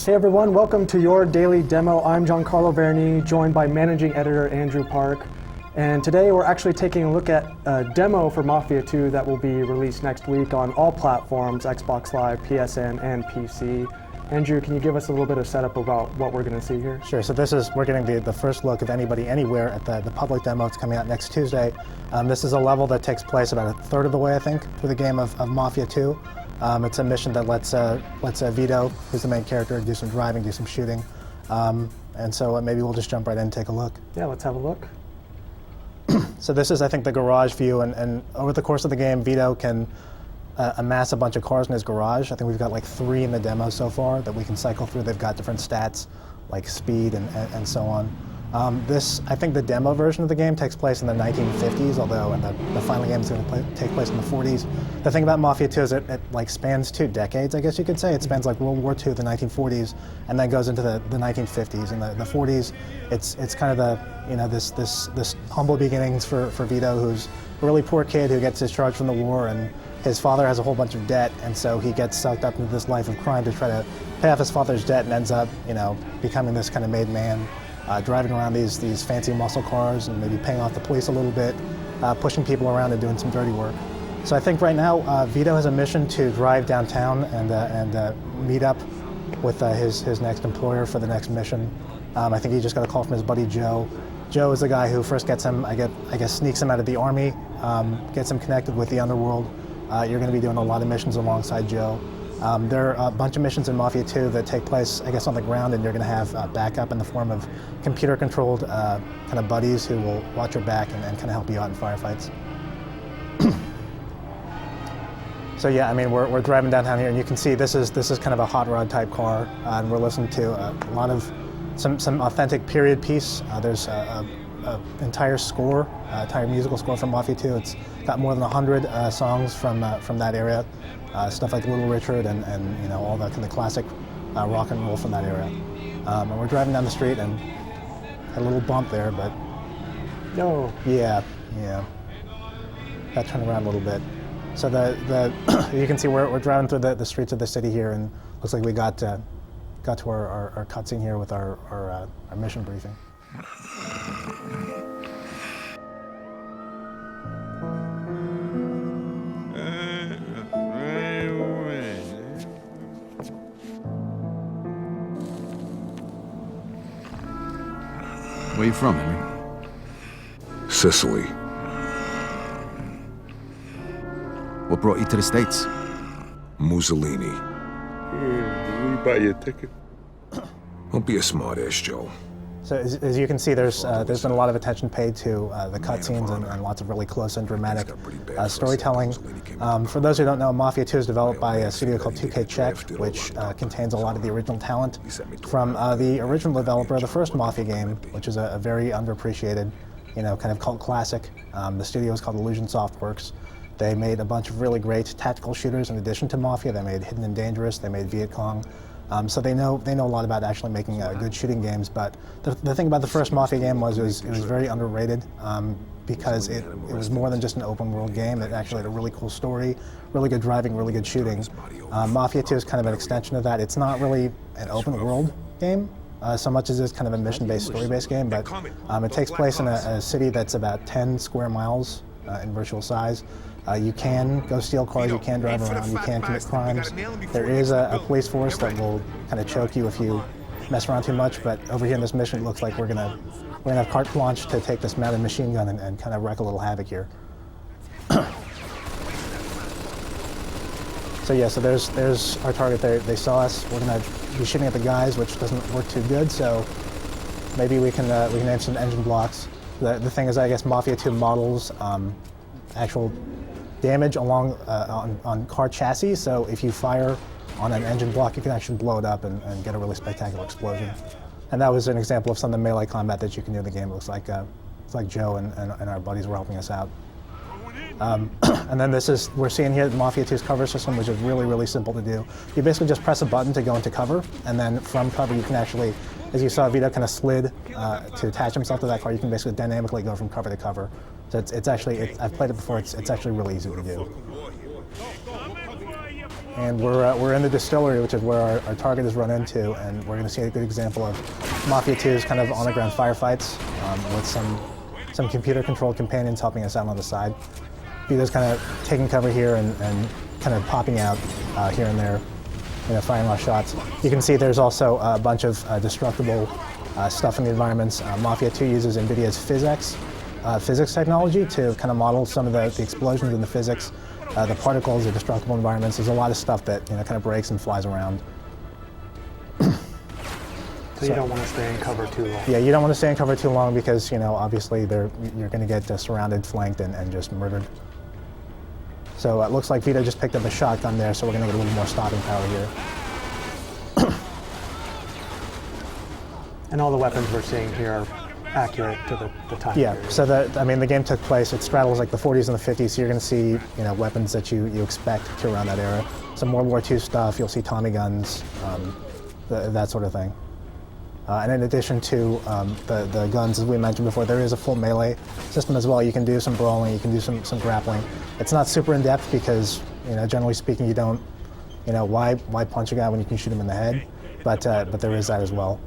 Hey everyone, welcome to your daily demo. I'm Giancarlo Verni, joined by managing editor Andrew Park. And today we're actually taking a look at a demo for Mafia 2 that will be released next week on all platforms, Xbox Live, PSN, and PC. Andrew, can you give us a little bit of setup about what we're going to see here? Sure, so we're getting the first look of anybody anywhere at the public demo. It's coming out next Tuesday. This is a level that takes place about a third of the way, I think, through the game of Mafia 2. It's a mission that lets Vito, who's the main character, do some driving, do some shooting. And so maybe we'll just jump right in and take a look. Yeah, let's have a look. So this is, I think, the garage view, and over the course of the game, Vito can amass a bunch of cars in his garage. I think we've got like 3 in the demo so far that we can cycle through. They've got different stats, like speed and so on. I think the demo version of the game takes place in the 1950s, although in the final game is going to take place in the 40s. The thing about Mafia 2 is it like spans 2 decades, I guess you could say. It spans like World War II, the 1940s, and then goes into the 1950s. In the 40s, it's kind of this humble beginnings for Vito, who's a really poor kid who gets discharged from the war, and his father has a whole bunch of debt, and so he gets sucked up into this life of crime to try to pay off his father's debt, and ends up, becoming this kind of made man. Driving around these fancy muscle cars and maybe paying off the police a little bit, pushing people around and doing some dirty work. So I think right now Vito has a mission to drive downtown and meet up with his next employer for the next mission. I think he just got a call from his buddy Joe. Joe is the guy who first gets him, I guess sneaks him out of the army, gets him connected with the underworld. You're going to be doing a lot of missions alongside Joe. There are a bunch of missions in Mafia 2 that take place, I guess, on the ground, and you're going to have backup in the form of computer-controlled kind of buddies who will watch your back and kind of help you out in firefights. So yeah, I mean, we're driving downtown here, and you can see this is kind of a hot rod type car, and we're listening to a lot of some authentic period piece. There's an entire score, entire musical score from Mafia 2. It's got more than 100 songs from that era. Stuff like Little Richard and all the kind of classic rock and roll from that era. And we're driving down the street and had a little bump there, but No. Yeah. Got turned around a little bit. So you can see we're driving through the streets of the city here, and looks like we got to our cutscene here with our mission briefing. Where are you from, Henry? Sicily. What brought you to the States? Mussolini. Will you buy your ticket? Don't be a smart-ass, Joe. So as you can see, there's been a lot of attention paid to the cutscenes and lots of really close and dramatic storytelling. For those who don't know, Mafia 2 is developed by a studio called 2K Czech, which contains a lot of the original talent from the original developer of the first Mafia game, which is a very underappreciated, kind of cult classic. The studio is called Illusion Softworks. They made a bunch of really great tactical shooters in addition to Mafia. They made Hidden and Dangerous. They made Viet Cong. So they know a lot about actually making good shooting games. But the thing about the first Mafia game was it was very underrated because it was more than just an open world game. It actually had a really cool story, really good driving, really good shooting. Mafia 2 is kind of an extension of that. It's not really an open world game so much as it's kind of a mission-based, story-based game. But it takes place in a city that's about 10 square miles in virtual size. You can go steal cars, you can drive around, you can commit crimes. There is a police force that will kind of choke you if you mess around too much, but over here in this mission it looks like we're gonna have carte blanche to take this mounted machine gun and kind of wreak a little havoc here. So yeah, so there's our target there. They saw us. We're gonna be shooting at the guys, which doesn't work too good, so maybe we can aim some engine blocks. The thing is, I guess Mafia 2 models actual damage on car chassis, so if you fire on an engine block, you can actually blow it up and get a really spectacular explosion. And that was an example of some of the melee combat that you can do in the game. It looks like Joe and our buddies were helping us out. And then we're seeing here Mafia 2's cover system, which is really, really simple to do. You basically just press a button to go into cover, and then from cover you can actually, as you saw Vito kind of slid to attach himself to that car, you can basically dynamically go from cover to cover. So it's actually, I've played it before, it's actually really easy to do. and we're in the distillery, which is where our target is run into, and we're going to see a good example of Mafia 2's kind of on-the-ground firefights with some computer-controlled companions helping us out on the side. Vito's kind of taking cover here and kind of popping out here and there, firing off shots. You can see there's also a bunch of destructible stuff in the environments. Mafia 2 uses NVIDIA's physics technology to kind of model some of the explosions in the physics, the particles, the destructible environments. There's a lot of stuff that kind of breaks and flies around. So you don't want to stay in cover too long. Yeah, you don't want to stay in cover too long because obviously you're going to get surrounded, flanked, and just murdered. So it looks like Vito just picked up a shotgun there, so we're going to get a little more stopping power here. And all the weapons we're seeing here are accurate to the time Yeah, period. so the game took place, it straddles like the 40s and the 50s, so you're going to see weapons that you expect to around that era. Some World War II stuff, you'll see Tommy guns, that sort of thing. And in addition to the guns, as we mentioned before, there is a full melee system as well. You can do some brawling, you can do some grappling. It's not super in-depth because, generally speaking, you don't, why punch a guy when you can shoot him in the head? But there is that as well.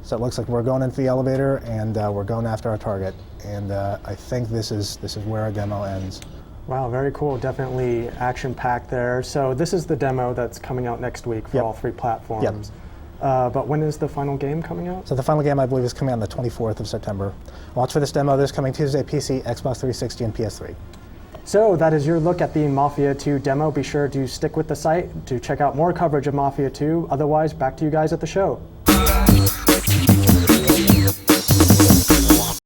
So it looks like we're going into the elevator and we're going after our target. And I think this is where our demo ends. Wow, very cool. Definitely action-packed there. So this is the demo that's coming out next week for Yep. all 3 platforms. Yep. But when is the final game coming out? So the final game, I believe, is coming out on the 24th of September. Watch for this demo. This is coming Tuesday, PC, Xbox 360, and PS3. So that is your look at the Mafia 2 demo. Be sure to stick with the site to check out more coverage of Mafia 2. Otherwise, back to you guys at the show.